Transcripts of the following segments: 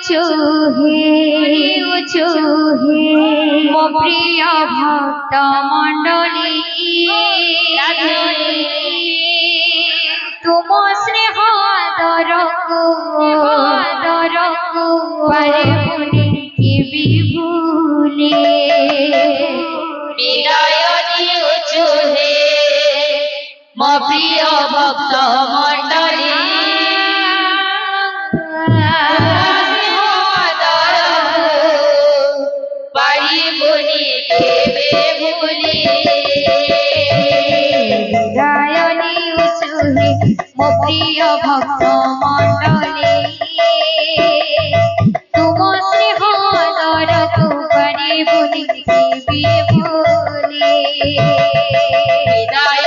উচুহে মো প্রিয় ভক্ত মণ্ডলী তুম স্নেহ আদরকু পারিবুনি কেবে ভুলে হৃদয় উচুহে মো প্রিয় ভক্ত মণ্ডলী পারিবুনি কেবে ভুলে হৃদয়নি উচুহে মো প্রিয় ভক্ত মণ্ডলী তুম স্নেহ আদরকু পারিবুনি কেবে ভুলে হৃদয়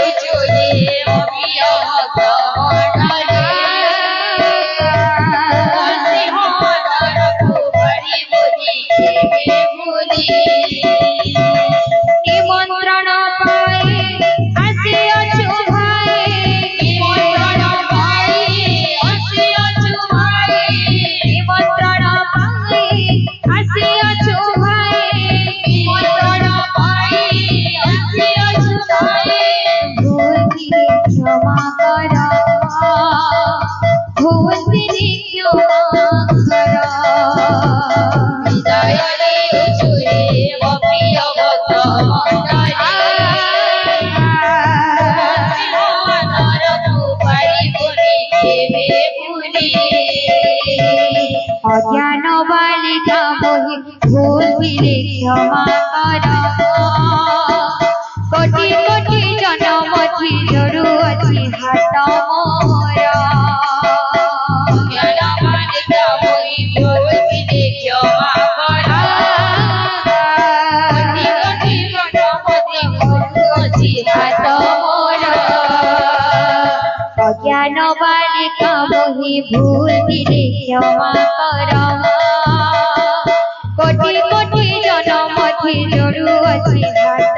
উচুহে মো প্রিয় ভক্ত মণ্ডলী স্নেহ আদরকু পারিবুনি কেবে ভুলে নিমন্ত্রণ পাই আসিয়াছু ভাই নিমন্ত্রণ পাই আসিয়াছু ভাই নিমন্ত্রণ পাই আসিয়াছু ভাই নিমন্ত্রণ পাই আসিয়াছু ভাই ভুল দিলে ক্ষমা কর ভুল দিলে ক্ষমা কর হৃদয় উচুহে মো প্রিয় ভক্ত মণ্ডলী স্নেহ আদরকু পারিবুনি কেবে ভুলে অজ্ঞান বালিকা বহি ভুল দিলে ক্ষমা কর কোটি কোটি জনম ঝিঝড়ু ଅଛି হাত মোর জ্ঞান মালিকা বহি ভুল দিলে ক্ষমা কর কোটি কোটি জনমতি ভুল ଅଛି হাত মোর অজ্ঞান বালিকা বহি ভুল দিলে ক্ষমা কর কোটি কোটি জনম ঝিঝড়ু ଅଛି হাত